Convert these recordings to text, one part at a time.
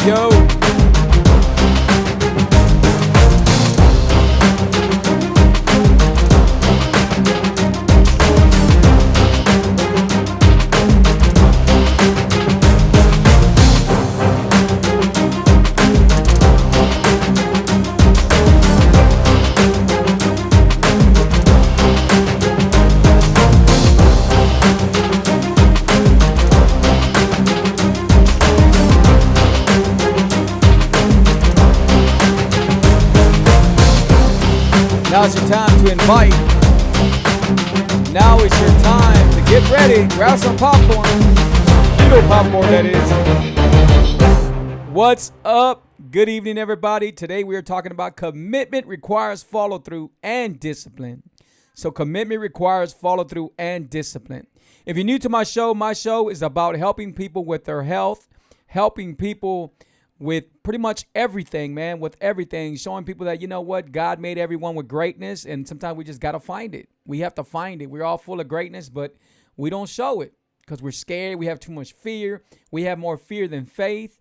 Yo. Now's your time to invite. Now is your time to get ready. Grab some popcorn. Keto popcorn, that is. What's up? Good evening, everybody. Today we are talking about commitment requires follow through and discipline. So commitment requires follow through and discipline. If you're new to my show is about helping people with their health, helping people with pretty much everything, man, with everything, showing people that, you know what, God made everyone with greatness, and sometimes we just got to find it. We have to find it. We're all full of greatness, but we don't show it because we're scared. We have too much fear. We have more fear than faith.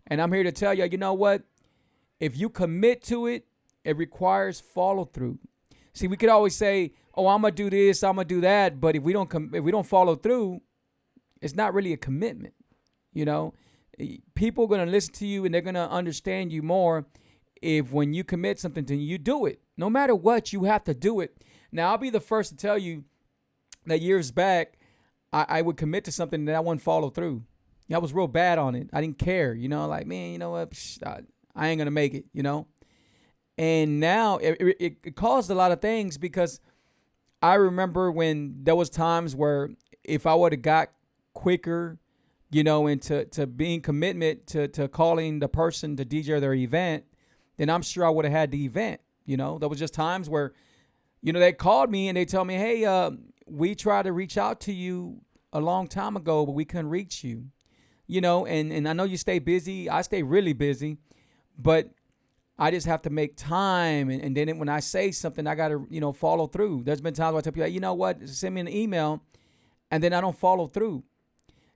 And I'm here to tell you, you know what? If you commit to it, it requires follow through. See, we could always say, oh, I'm going to do this, I'm going to do that. But if we don't follow through, it's not really a commitment, you know? People are going to listen to you and they're going to understand you more if when you commit something to you do it. No matter what, you have to do it. Now, I'll be the first to tell you that years back, I would commit to something that I wouldn't follow through. I was real bad on it. I didn't care, like, man, you know what? I ain't going to make it, And now it caused a lot of things because I remember when there was times where if I would have got quicker, and to being commitment to calling the person to DJ their event, then I'm sure I would have had the event. There was just times where, they called me and they tell me, hey, we tried to reach out to you a long time ago, but we couldn't reach you, and I know you stay busy. I stay really busy, but I just have to make time. And then when I say something, I got to, follow through. There's been times where I tell people, you know what, send me an email, and then I don't follow through.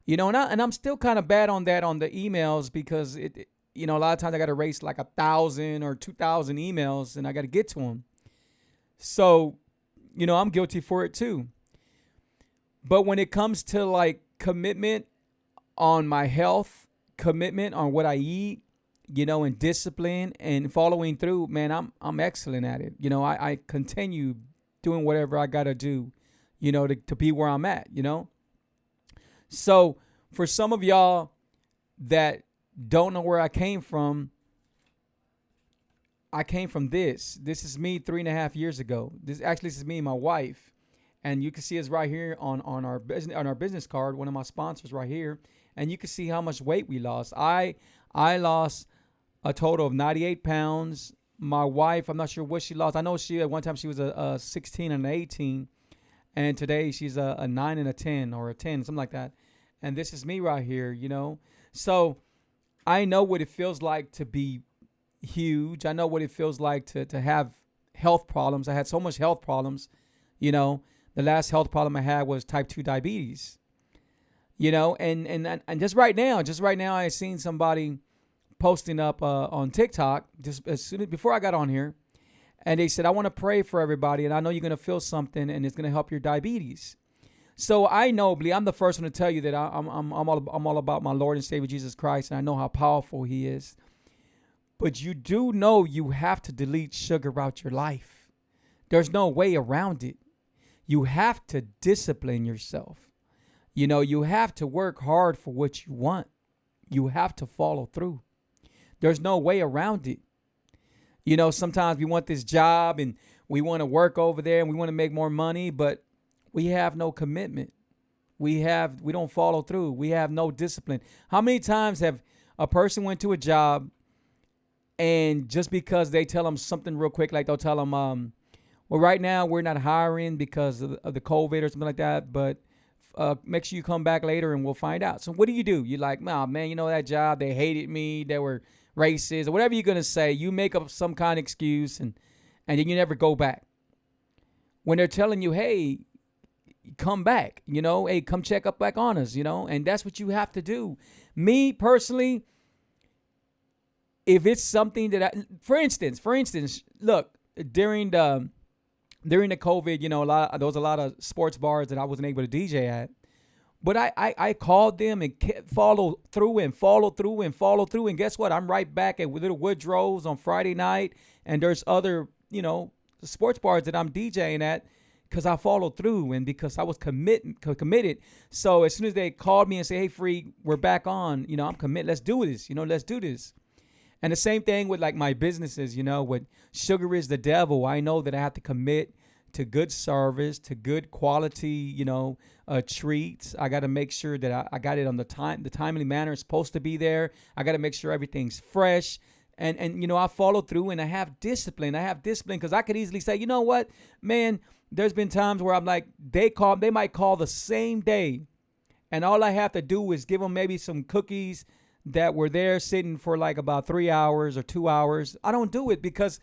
And I'm still kind of bad on that on the emails because a lot of times I got to race like 1,000 or 2,000 emails and I got to get to them. So, I'm guilty for it too. But when it comes to like commitment on my health, commitment on what I eat, and discipline and following through, man, I'm excellent at it. I continue doing whatever I got to do, to be where I'm at, So for some of y'all that don't know where I came from this. This is me 3.5 years ago. This is me and my wife. And you can see us right here on our business card, one of my sponsors right here. And you can see how much weight we lost. I lost a total of 98 pounds. My wife, I'm not sure what she lost. I know at one time she was a 16 and an 18. And today she's a 9 and a 10 or a 10, something like that. And this is me right here, So I know what it feels like to be huge. I know what it feels like to have health problems. I had so much health problems, The last health problem I had was type 2 diabetes, And just right now, I seen somebody posting up on TikTok just before I got on here. And they said, I want to pray for everybody. And I know you're going to feel something and it's going to help your diabetes. So I'm the first one to tell you that I'm all about my Lord and Savior Jesus Christ. And I know how powerful he is. But you do know you have to delete sugar out your life. There's no way around it. You have to discipline yourself. You have to work hard for what you want. You have to follow through. There's no way around it. Sometimes we want this job and we want to work over there and we want to make more money, but we have no commitment. We don't follow through. We have no discipline. How many times have a person went to a job and just because they tell them something real quick, like they'll tell them, well, right now we're not hiring because of the COVID or something like that, but make sure you come back later and we'll find out. So what do? You're like, nah, man, that job, they hated me. They were racist or whatever you're going to say. You make up some kind of excuse and then you never go back. When they're telling you, hey, come back, hey, come check up back on us, and that's what you have to do. Me personally, if it's something that for instance, look, during the COVID, there was a lot of sports bars that I wasn't able to DJ at. But I called them and follow through. And guess what? I'm right back at Little Woodrow's on Friday night. And there's other, sports bars that I'm DJing at because I followed through and because I was committed. So as soon as they called me and say, hey, Free, we're back on, I'm committed. Let's do this. Let's do this. And the same thing with like my businesses, with Sugar is the Devil. I know that I have to commit to good service, to good quality, treats. I got to make sure that I got it on the timely manner it's supposed to be there. I got to make sure everything's fresh. And I follow through and I have discipline. Because I could easily say, you know what, man, there's been times where I'm like, they might call the same day. And all I have to do is give them maybe some cookies that were there sitting for like about 3 hours or 2 hours. I don't do it because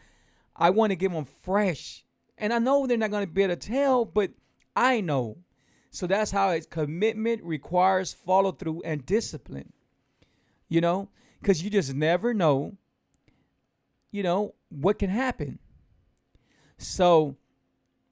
I want to give them fresh. And I know they're not going to be able to tell, but I know. So that's how it's commitment requires follow through and discipline. Because you just never know, what can happen. So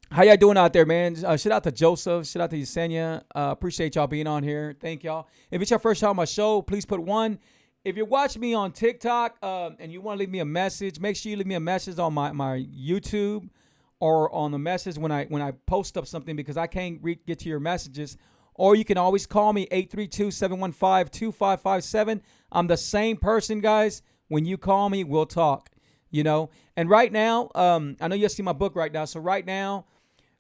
how y'all doing out there, man? Shout out to Joseph. Shout out to Yesenia. Appreciate y'all being on here. Thank y'all. If it's your first time on my show, please put 1. If you're watching me on TikTok and you want to leave me a message, make sure you leave me a message on my YouTube or on the message when I post up something because I can't get to your messages. Or you can always call me 832-715-2557. I'm the same person, guys. When you call me, we'll talk. And right now, I know you'll see my book right now. So right now,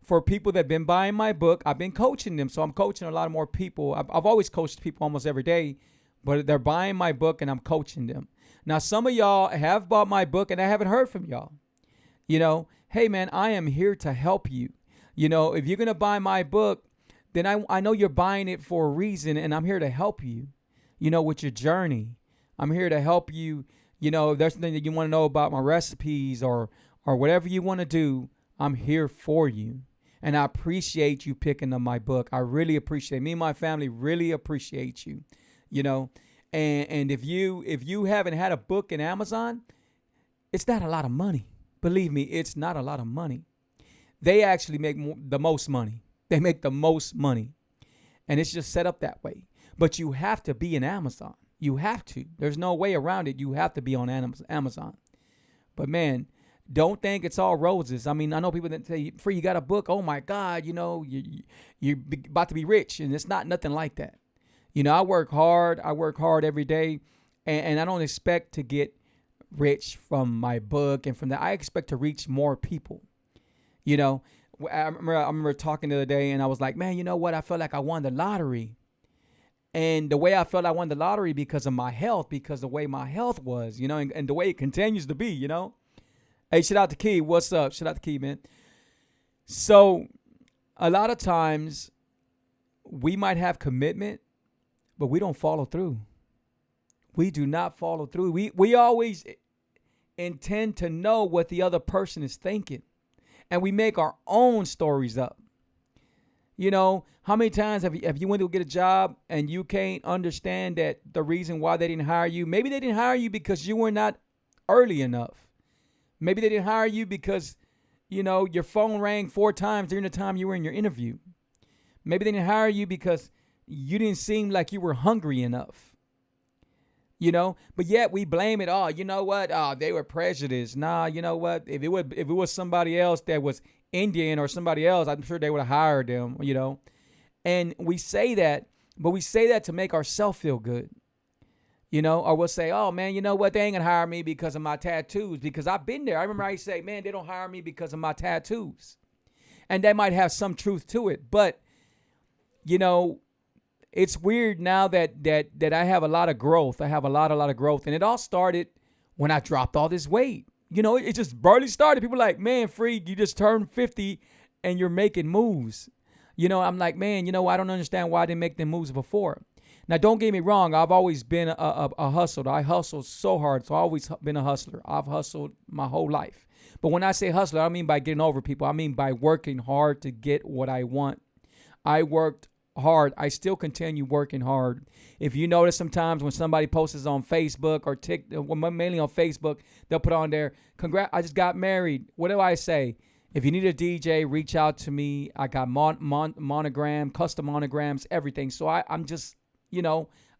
for people that have been buying my book, I've been coaching them. So I'm coaching a lot of more people. I've always coached people almost every day, but they're buying my book and I'm coaching them. Now, some of y'all have bought my book and I haven't heard from y'all. Hey, man, I am here to help you. If you're going to buy my book, then I know you're buying it for a reason and I'm here to help you, with your journey. I'm here to help you. If there's something that you want to know about my recipes or whatever you want to do, I'm here for you. And I appreciate you picking up my book. I really appreciate it. Me and my family really appreciate you, And if you haven't had a book in Amazon, it's not a lot of money. Believe me, it's not a lot of money. They actually make the most money. They make the most money. And it's just set up that way. But you have to be in Amazon. You have to. There's no way around it. You have to be on Amazon. But man, don't think it's all roses. I mean, I know people that say, Free, you got a book. Oh my God, you're about to be rich. And it's not nothing like that. I work hard. I work hard every day. And I don't expect to get rich from my book and from that. I expect to reach more people. I remember talking the other day and I was like, man, you know what? I felt like I won the lottery. And the way I felt I won the lottery because of my health, because the way my health was, and the way it continues to be, Hey, shout out to Key. What's up? Shout out to Key, man. So a lot of times we might have commitment, but we don't follow through. We do not follow through. We always intend to know what the other person is thinking. And we make our own stories up. How many times have you went to get a job and you can't understand that the reason why they didn't hire you? Maybe they didn't hire you because you were not early enough. Maybe they didn't hire you because, your phone rang 4 times during the time you were in your interview. Maybe they didn't hire you because you didn't seem like you were hungry enough. But yet we blame it. Oh, you know what? Oh, they were prejudiced. Nah, you know what? If it was somebody else that was Indian or somebody else, I'm sure they would have hired them, And we say that, but we say that to make ourselves feel good. Or we'll say, oh man, you know what? They ain't gonna hire me because of my tattoos. Because I've been there. I remember I say, man, they don't hire me because of my tattoos. And that might have some truth to it. But, it's weird now that I have a lot of growth. I have a lot of growth. And it all started when I dropped all this weight. It just barely started. People are like, man, Freed, you just turned 50 and you're making moves. I'm like, man, I don't understand why I didn't make them moves before. Now, don't get me wrong. I've always been a hustler. I hustled so hard. So I've always been a hustler. I've hustled my whole life. But when I say hustler, I don't mean by getting over people. I mean by working hard to get what I want. I worked hard. I still continue working hard. If you notice sometimes when somebody posts on Facebook or TikTok, mainly on Facebook, they'll put on there, congrats, I just got married. What do I say? If you need a DJ, reach out to me. I got monogram, custom monograms, everything. So I'm just,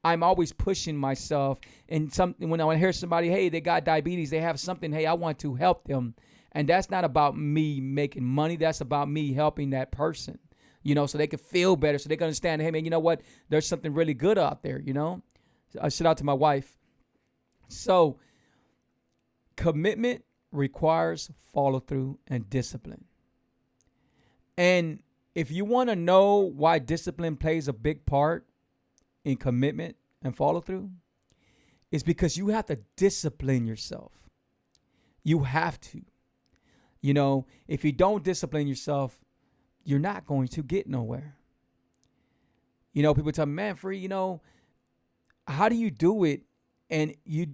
I'm always pushing myself. And when I hear somebody, hey, they got diabetes, they have something, hey, I want to help them. And that's not about me making money. That's about me helping that person, so they can feel better, so they can understand, hey, man, you know what? There's something really good out there, I shout out to my wife. So commitment requires follow through and discipline. And if you want to know why discipline plays a big part in commitment and follow through, it's because you have to discipline yourself. You have to. If you don't discipline yourself, you're not going to get nowhere. People tell me, man, Free, how do you do it? And you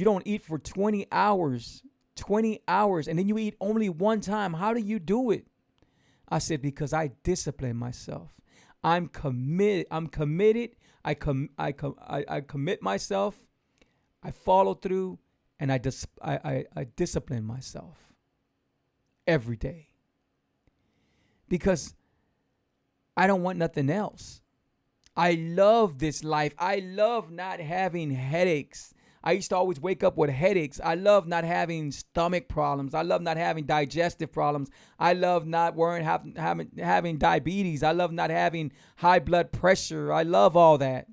don't eat for 20 hours, and then you eat only one time. How do you do it? I said, because I discipline myself. I'm committed. I commit myself. I follow through, and I discipline myself every day. Because I don't want nothing else. I love this life. I love not having headaches. I used to always wake up with headaches. I love not having stomach problems. I love not having digestive problems. I love not having diabetes. I love not having high blood pressure. I love all that.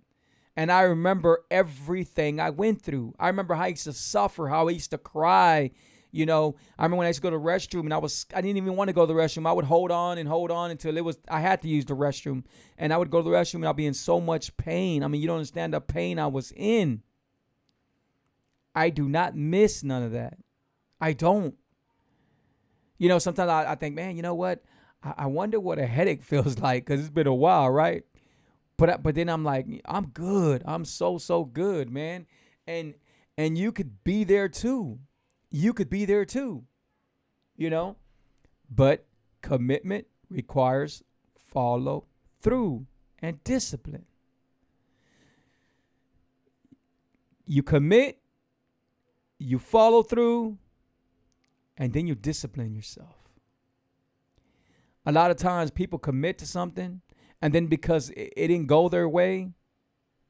And I remember everything I went through. I remember how I used to suffer, how I used to cry. I remember when I used to go to the restroom and I didn't even want to go to the restroom. I would hold on until I had to use the restroom. And I would go to the restroom and I'd be in so much pain. I mean, you don't understand the pain I was in. I do not miss none of that. I don't. Sometimes I think, man, you know what? I wonder what a headache feels like because it's been a while, right? But then I'm like, I'm good. I'm so good, man. And you could be there too. But commitment requires follow through and discipline. You commit, you follow through, and then you discipline yourself. A lot of times people commit to something, and then because it didn't go their way,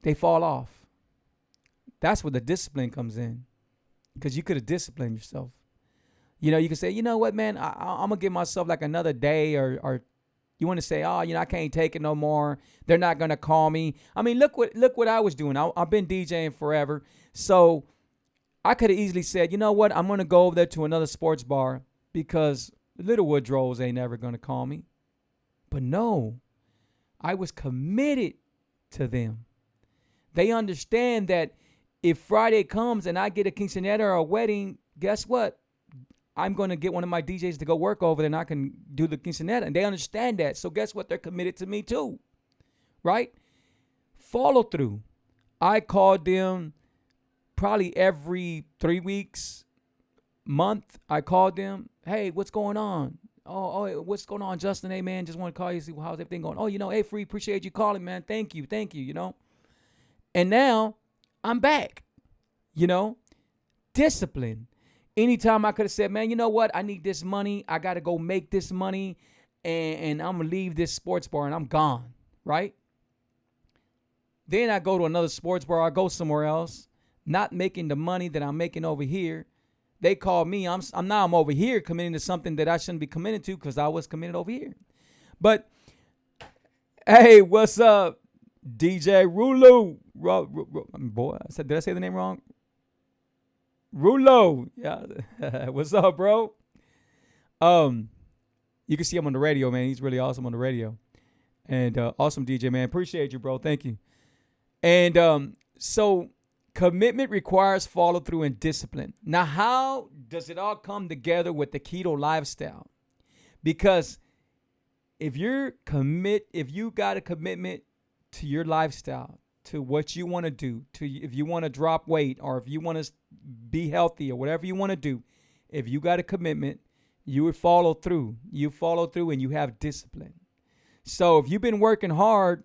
they fall off. That's where the discipline comes in. Because you could have disciplined yourself. You could say, you know what, man, I'm going to give myself like another day or you want to say, oh, I can't take it no more. They're not going to call me. I mean, look what I was doing. I've been DJing forever. So I could have easily said, you know what, I'm going to go over there to another sports bar because Little Woodrows ain't never going to call me. But no, I was committed to them. They understand that if Friday comes and I get a quinceañera or a wedding, guess what? I'm going to get one of my DJs to go work over there and I can do the quinceañera. And they understand that. So guess what? They're committed to me too. Right? Follow through. I called them probably every 3 weeks, month. I called them. Hey, what's going on? Oh, what's going on, Justin? Hey, man, just want to call you, see how's everything going. Oh, hey, Free, appreciate you calling, man. Thank you. And now I'm back, discipline. Anytime I could have said, man, you know what? I need this money. I got to go make this money and I'm going to leave this sports bar and I'm gone, right? Then I go to another sports bar. I go somewhere else, not making the money that I'm making over here. They called me. I'm over here committing to something that I shouldn't be committed to because I was committed over here. But hey, what's up, DJ Rulo? Boy, did I say the name wrong? Rulo. Yeah. What's up, bro? You can see him on the radio, man. He's really awesome on the radio. And awesome DJ, man. Appreciate you, bro. Thank you. And so commitment requires follow through and discipline. Now, how does it all come together with the keto lifestyle? Because if you got a commitment to your lifestyle, to what you want to do, if you want to drop weight or if you want to be healthy or whatever you want to do, if you got a commitment, you would follow through. You follow through and you have discipline. So if you've been working hard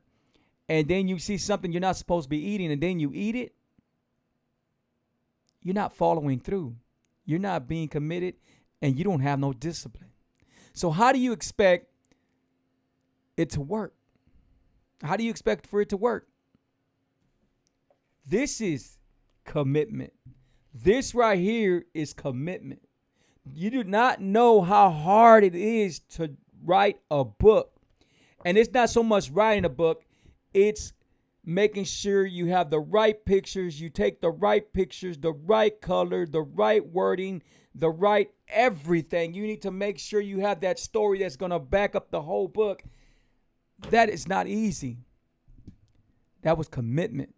and then you see something you're not supposed to be eating and then you eat it, you're not following through. You're not being committed and you don't have no discipline. So how do you expect it to work? How do you expect for it to work? This is commitment. This right here is commitment. You do not know how hard it is to write a book. And it's not so much writing a book, it's making sure you have the right pictures, you take the right pictures, the right color, the right wording, the right everything. You need to make sure you have that story that's going to back up the whole book. That is not easy. That was commitment.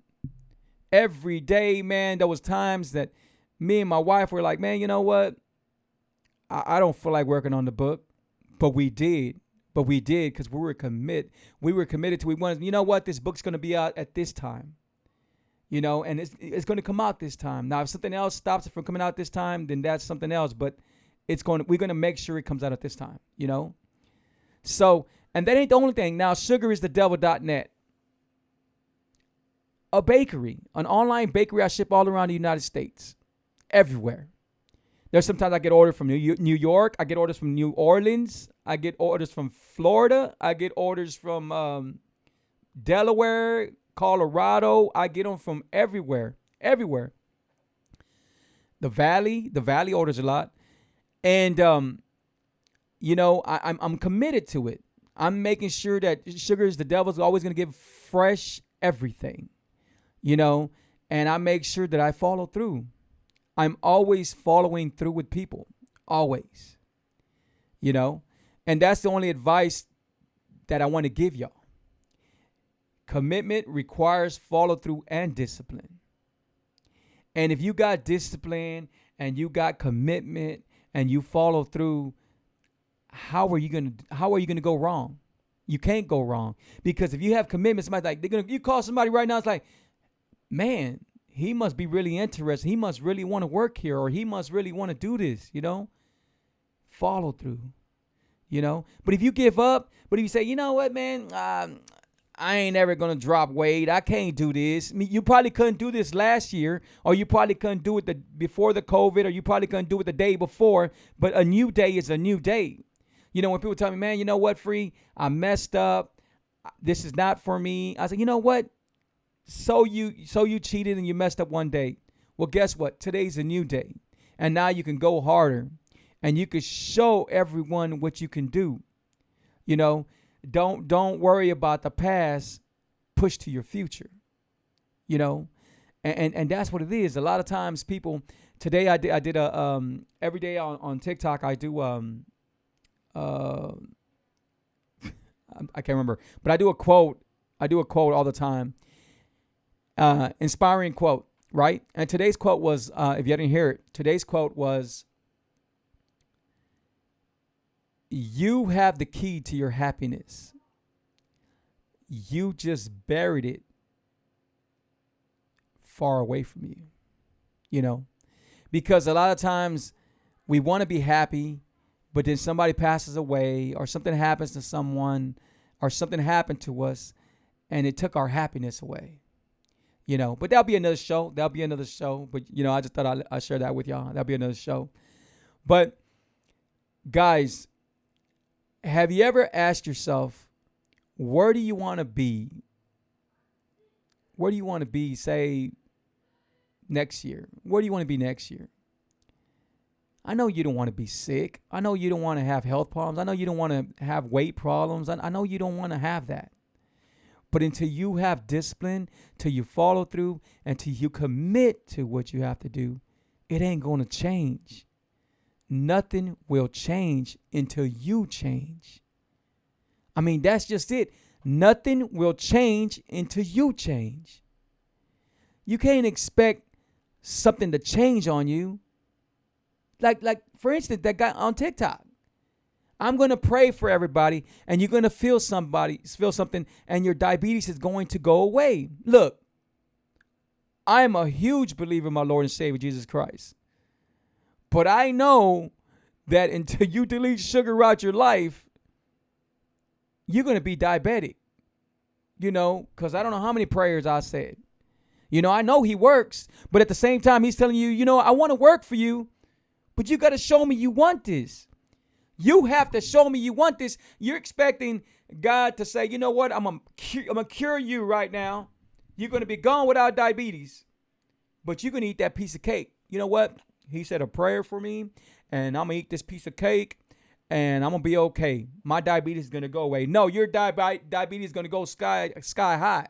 Every day, man, there was times that me and my wife were like, man, you know what? I don't feel like working on the book. But we did. Because we were committed. We were committed to, we wanted, you know what? This book's going to be out at this time. You know, and it's going to come out this time. Now, if something else stops it from coming out this time, then that's something else. But we're going to make sure it comes out at this time, you know? So, and that ain't the only thing. Now, sugaristhedevil.net. A bakery, an online bakery I ship all around the United States. Everywhere. There's sometimes I get orders from New York. I get orders from New Orleans. I get orders from Florida. I get orders from Delaware, Colorado. I get them from everywhere. The Valley orders a lot. And, you know, I'm committed to it. I'm making sure that Sugar is the Devil's always going to give fresh everything, you know, and I make sure that I follow through. I'm always following through with people, always, you know, and that's the only advice that I want to give y'all. Commitment requires follow through and discipline. And if you got discipline and you got commitment and you follow through, how are you gonna go wrong? You can't go wrong, because if you have commitment, somebody's like, you call somebody right now, it's like, man, he must be really interested. He must really want to work here, or he must really want to do this, you know? Follow through, you know? But if you give up, but if you say, you know what, man, I ain't ever going to drop weight. I can't do this. I mean, you probably couldn't do this last year, or you probably couldn't do it before the COVID, or you probably couldn't do it the day before, but a new day is a new day. You know, when people tell me, man, you know what, Free, I messed up. This is not for me. I say, you know what? So you cheated and you messed up one day. Well, guess what? Today's a new day. And now you can go harder. And you can show everyone what you can do. You know, don't worry about the past. Push to your future. You know, and that's what it is. A lot of times people, today I did a, every day on TikTok, I do, I can't remember, but I do a quote all the time. Inspiring quote, right? And today's quote was, if you didn't hear it, today's quote was, you have the key to your happiness. You just buried it far away from you, you know, because a lot of times we want to be happy, but then somebody passes away, or something happens to someone, or something happened to us, and it took our happiness away. You know, but that'll be another show. But, you know, I just thought I'd share that with y'all. That'll be another show. But, guys, have you ever asked yourself, where do you want to be? Where do you want to be, say, next year? Where do you want to be next year? I know you don't want to be sick. I know you don't want to have health problems. I know you don't want to have weight problems. I know you don't want to have that. But until you have discipline, till you follow through, until you commit to what you have to do, it ain't going to change. Nothing will change until you change. I mean, that's just it. Nothing will change until you change. You can't expect something to change on you. Like for instance, that guy on TikTok. I'm going to pray for everybody, and you're going to feel something, and your diabetes is going to go away. Look, I am a huge believer in my Lord and Savior, Jesus Christ. But I know that until you delete sugar out your life, you're going to be diabetic. Because I don't know how many prayers I said. I know he works, but at the same time, he's telling you, I want to work for you, but you got to show me you want this. You have to show me you want this. You're expecting God to say, you know what, I'm going to cure you right now. You're going to be gone without diabetes, but you're going to eat that piece of cake. You know what? He said a prayer for me, and I'm going to eat this piece of cake, and I'm going to be okay. My diabetes is going to go away. No, your diabetes is going to go sky high,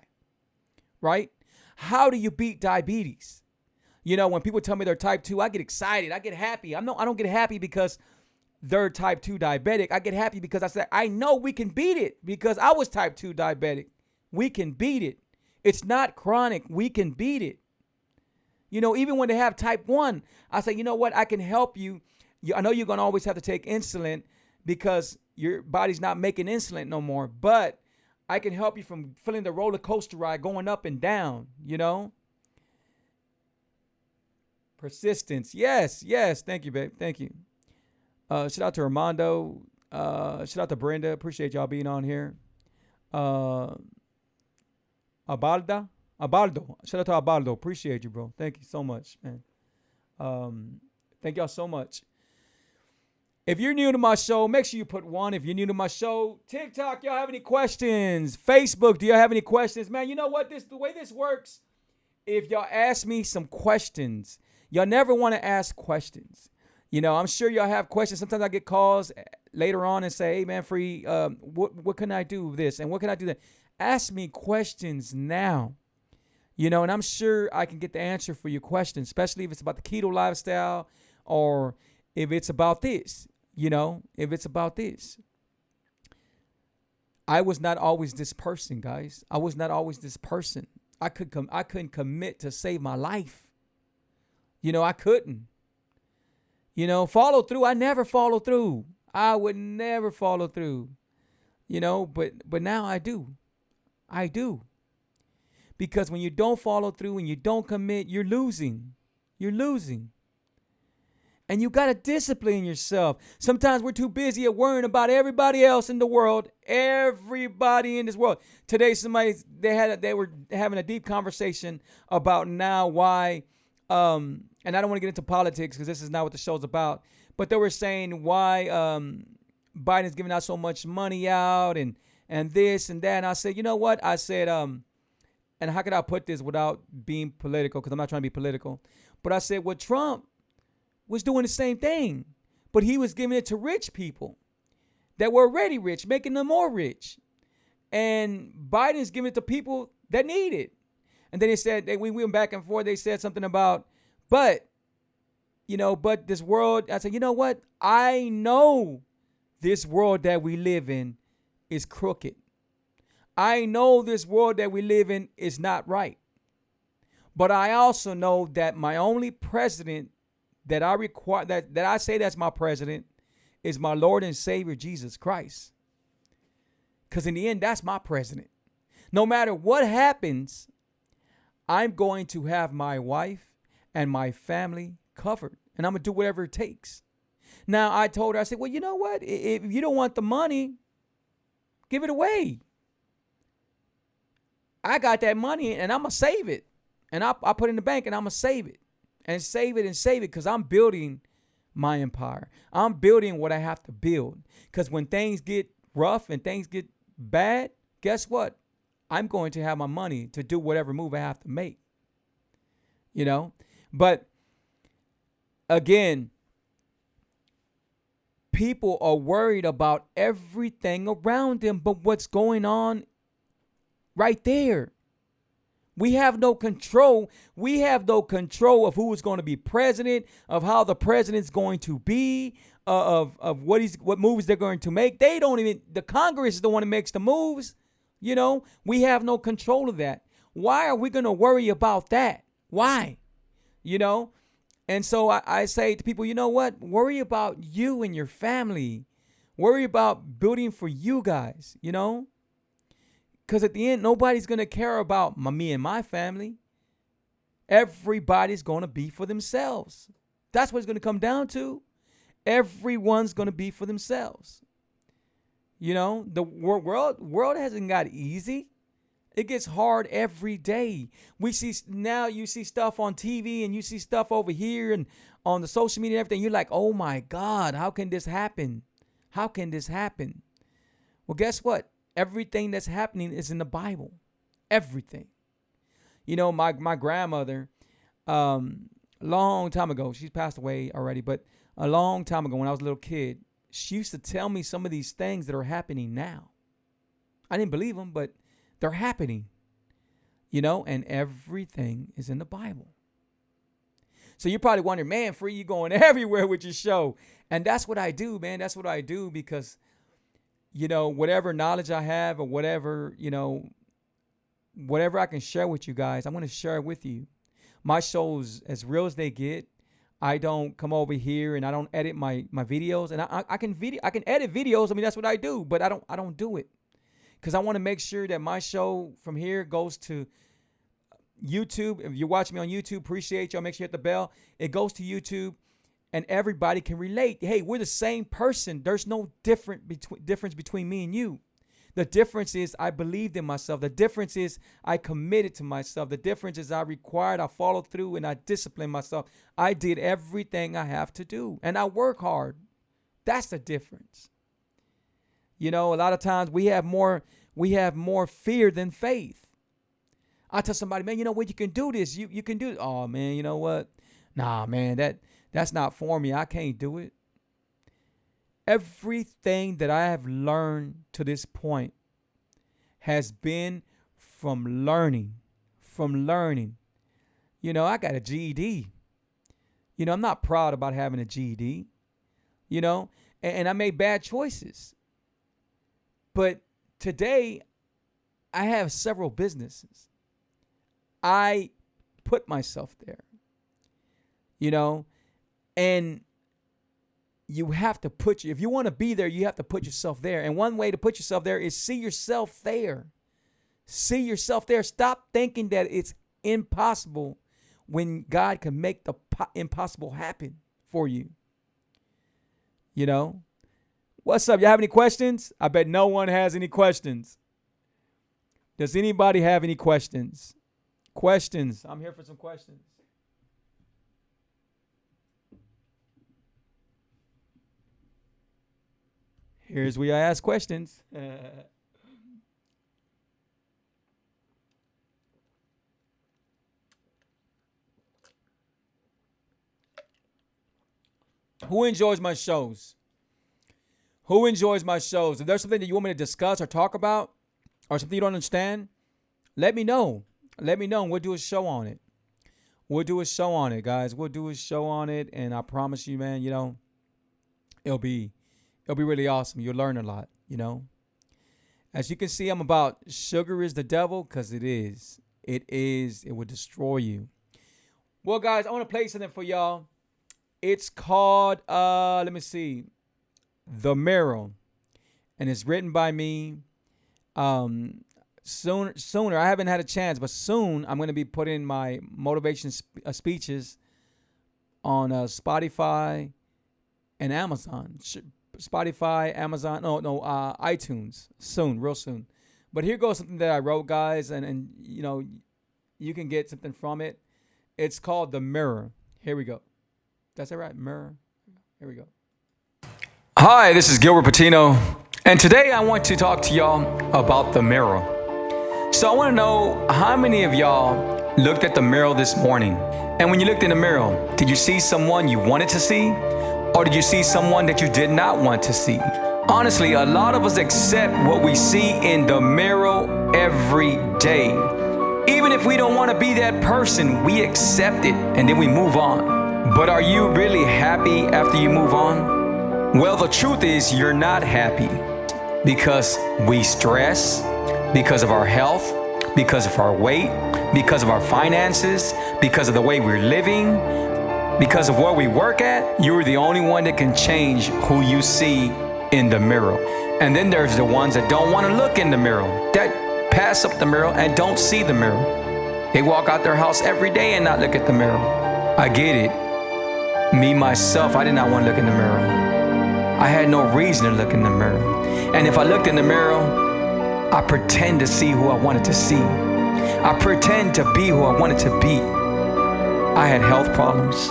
right? How do you beat diabetes? When people tell me they're type 2, I get excited. I get happy. I don't get happy because they're type 2 diabetic. I get happy because I know we can beat it because I was type 2 diabetic. We can beat it. It's not chronic. We can beat it. Even when they have type 1, I say, you know what? I can help you. I know you're going to always have to take insulin because your body's not making insulin no more, but I can help you from feeling the roller coaster ride going up and down, Persistence. Yes. Thank you, babe. Thank you. Shout out to Armando. Shout out to Brenda. Appreciate y'all being on here. Abaldo. Shout out to Abaldo. Appreciate you, bro. Thank you so much, man. Thank y'all so much. If you're new to my show, make sure you put 1. If you're new to my show, TikTok, y'all have any questions? Facebook, do y'all have any questions? Man, you know what? The way this works, if y'all ask me some questions, y'all never want to ask questions. I'm sure y'all have questions. Sometimes I get calls later on and say, hey, man, Free, what can I do with this? And what can I do that? Ask me questions now. And I'm sure I can get the answer for your question, especially if it's about the keto lifestyle or if it's about this, if it's about this. I was not always this person, guys. I was not always this person. I couldn't commit to save my life. I couldn't. Follow through. I never follow through. I would never follow through. But now I do. I do. Because when you don't follow through and you don't commit, you're losing. You're losing. And you got to discipline yourself. Sometimes we're too busy at worrying about everybody else in the world. Everybody in this world. Today, they were having a deep conversation about now why, and I don't want to get into politics because this is not what the show's about, but they were saying why Biden's giving out so much money out and this and that. And I said, you know what? I said, and how could I put this without being political? Because I'm not trying to be political. But I said, well, Trump was doing the same thing, but he was giving it to rich people that were already rich, making them more rich. And Biden's giving it to people that need it. And then they said, we went back and forth. They said something about, but this world, I said, you know what? I know this world that we live in is crooked. I know this world that we live in is not right. But I also know that my only president that I require, that I say that's my president, is my Lord and Savior, Jesus Christ. Because in the end, that's my president. No matter what happens, I'm going to have my wife and my family covered. And I'm going to do whatever it takes. Now, I told her, I said, well, you know what? If you don't want the money, give it away. I got that money and I'm going to save it. And I put it in the bank and I'm going to save it. And save it because I'm building my empire. I'm building what I have to build. Because when things get rough and things get bad, guess what? I'm going to have my money to do whatever move I have to make. But again, people are worried about everything around them but what's going on right there. We have no control. We have no control of who is going to be president, of how the president's going to be, of what moves they're going to make. They don't even, the Congress is the one that makes the moves. You know, we have no control of that. Why are we going to worry about that? Why? You know? And so I say to people, you know what? Worry about you and your family. Worry about building for you guys, you know? Because at the end, nobody's going to care about me and my family. Everybody's going to be for themselves. That's what it's going to come down to. Everyone's going to be for themselves. You know, the world hasn't got easy. It gets hard every day. We see now, you see stuff on TV and you see stuff over here and on the social media and everything. You're like, oh my God, how can this happen? How can this happen? Well, guess what? Everything that's happening is in the Bible. Everything. You know, my grandmother, long time ago, she's passed away already, but a long time ago when I was a little kid, she used to tell me some of these things that are happening now. I didn't believe them, but they're happening. You know, and everything is in the Bible. So you're probably wondering, man, Free, you going everywhere with your show. And that's what I do, man. That's what I do because, you know, whatever knowledge I have or whatever, you know, whatever I can share with you guys, I'm going to share it with you. My show's as real as they get. I don't come over here and I don't edit my videos, and I can edit videos. I mean, that's what I do, but I don't do it because I want to make sure that my show from here goes to YouTube. If you're watching me on YouTube, appreciate y'all. Make sure you hit the bell. It goes to YouTube and everybody can relate. Hey, we're the same person. There's no difference between me and you. The difference is I believed in myself. The difference is I committed to myself. The difference is I followed through, and I disciplined myself. I did everything I have to do, and I work hard. That's the difference. You know, a lot of times we have more fear than faith. I tell somebody, man, you know what, you can do this. You can do it. Oh, man, you know what? Nah, man, that's not for me. I can't do it. Everything that I have learned to this point has been from learning. You know, I got a GED. You know, I'm not proud about having a GED, you know, and I made bad choices. But today, I have several businesses. I put myself there, you know, and you have to if you want to be there, you have to put yourself there. And one way to put yourself there is see yourself there. See yourself there. Stop thinking that it's impossible when God can make the impossible happen for you. You know? What's up? You have any questions? I bet no one has any questions. Does anybody have any questions? Questions. I'm here for some questions. Here's where I ask questions. Who enjoys my shows? Who enjoys my shows? If there's something that you want me to discuss or talk about, or something you don't understand, let me know. Let me know, and we'll do a show on it. We'll do a show on it, guys. We'll do a show on it, and I promise you, man, you know, it'll be really awesome. You'll learn a lot, you know. As you can see, I'm about sugar is the devil, because it is. It is. It will destroy you. Well, guys, I want to play something for y'all. It's called, let me see, The Mirror. And it's written by me. Sooner, I haven't had a chance, but soon I'm going to be putting my motivation speeches on Spotify and Amazon. Spotify, Amazon, iTunes soon, real soon. But here goes something that I wrote, guys, and you know, you can get something from it. It's called The Mirror. Here we go. That's it, right? Mirror. Here we go. Hi, this is Gilbert Patino, and today I want to talk to y'all about the mirror. So I want to know how many of y'all looked at the mirror this morning, and when you looked in the mirror, did you see someone you wanted to see? Or did you see someone that you did not want to see? Honestly, a lot of us accept what we see in the mirror every day. Even if we don't want to be that person, we accept it and then we move on. But are you really happy after you move on? Well, the truth is you're not happy because we stress, because of our health, because of our weight, because of our finances, because of the way we're living, because of where we work at. You're the only one that can change who you see in the mirror. And then there's the ones that don't want to look in the mirror, that pass up the mirror and don't see the mirror. They walk out their house every day and not look at the mirror. I get it. Me, myself, I did not want to look in the mirror. I had no reason to look in the mirror. And if I looked in the mirror, I pretend to see who I wanted to see. I pretend to be who I wanted to be. I had health problems.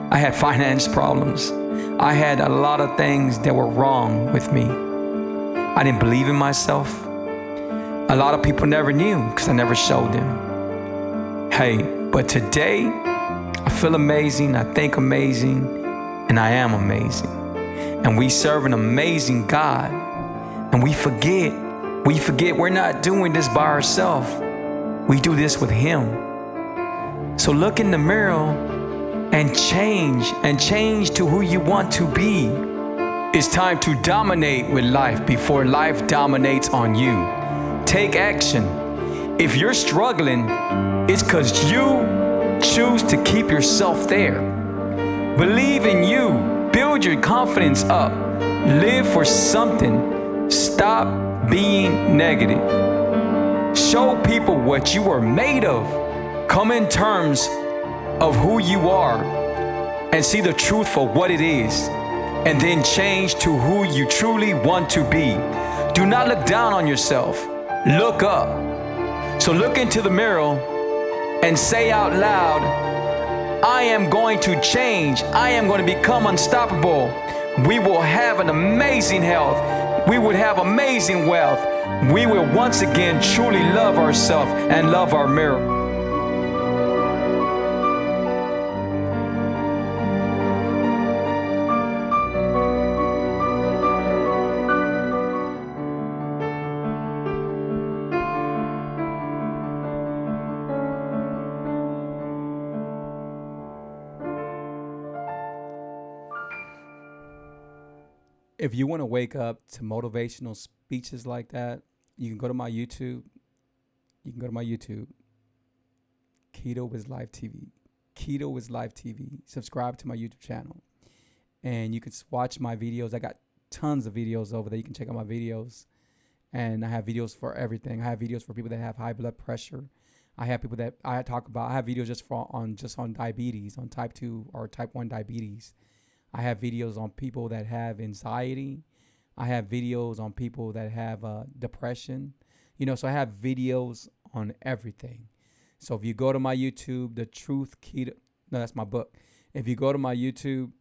I had finance problems. I had a lot of things that were wrong with me. I didn't believe in myself. A lot of people never knew because I never showed them. Hey, but today, I feel amazing, I think amazing, and I am amazing. And we serve an amazing God. And we forget we're not doing this by ourselves. We do this with Him. So look in the mirror and change to who you want to be. It's time to dominate with life before life dominates on you. Take action. If you're struggling, it's because you choose to keep yourself there. Believe in you. Build your confidence up. Live for something. Stop being negative. Show people what you are made of. Come in terms of who you are and see the truth for what it is, and then change to who you truly want to be. Do not look down on yourself. Look up. So look into the mirror and say out loud, I am going to change. I am going to become unstoppable. We will have an amazing health. We would have amazing wealth. We will once again truly love ourselves and love our mirror. If you want to wake up to motivational speeches like that, you can go to my YouTube. Keto is Life TV. Keto is Life TV. Subscribe to my YouTube channel. And you can watch my videos. I got tons of videos over there. You can check out my videos. And I have videos for everything. I have videos for people that have high blood pressure. I have people that I have videos just on diabetes, on type 2 or type 1 diabetes. I have videos on people that have anxiety. I have videos on people that have depression. So I have videos on everything. So if you go to my YouTube, The Truth Keto, no, that's my book. If you go to my YouTube,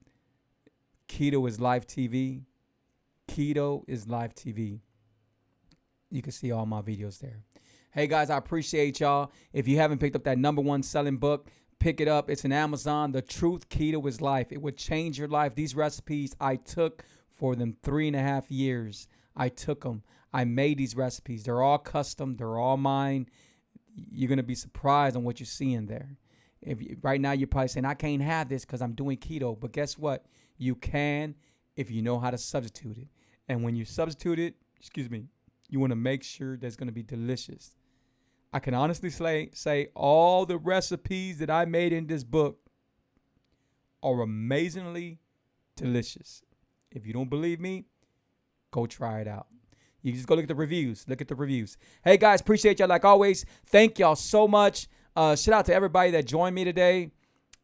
Keto is Life TV, Keto is Life TV, you can see all my videos there. Hey guys, I appreciate y'all. If you haven't picked up that #1 selling book, pick it up. It's in Amazon. The Truth Keto is Life. It would change your life. These recipes I took for them 3.5 years. I took them. I made these recipes. They're all custom. They're all mine. You're going to be surprised on what you see in there. Right now, you're probably saying, I can't have this because I'm doing keto. But guess what? You can if you know how to substitute it. And when you substitute it, you want to make sure that's going to be delicious. I can honestly say all the recipes that I made in this book are amazingly delicious. If you don't believe me, go try it out. You just go look at the reviews. Hey guys, appreciate y'all like always. Thank y'all so much. Shout out to everybody that joined me today.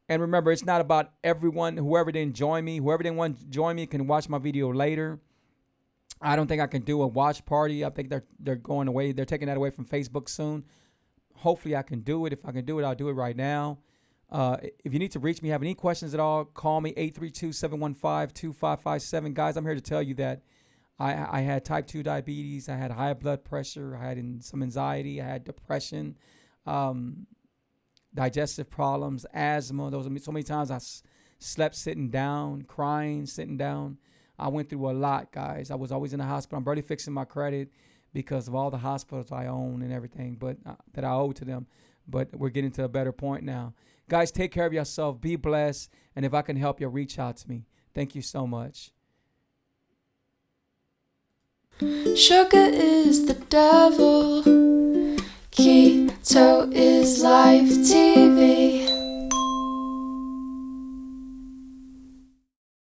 And remember, it's not about everyone. Whoever didn't join me can watch my video later. I don't think I can do a watch party. I think they're going away. They're taking that away from Facebook soon. Hopefully I can do it. If I can do it, I'll do it right now. If you need to reach me, have any questions at all, call me 832-715-2557. Guys, I'm here to tell you that I had type 2 diabetes. I had high blood pressure. I had some anxiety. I had depression, digestive problems, asthma. Those are so many times I slept sitting down, crying, sitting down. I went through a lot, guys. I was always in the hospital. I'm barely fixing my credit because of all the hospitals I own and everything, but that I owe to them. But we're getting to a better point now. Guys, take care of yourself. Be blessed. And if I can help you, reach out to me. Thank you so much. Sugar is the devil. Keto is life.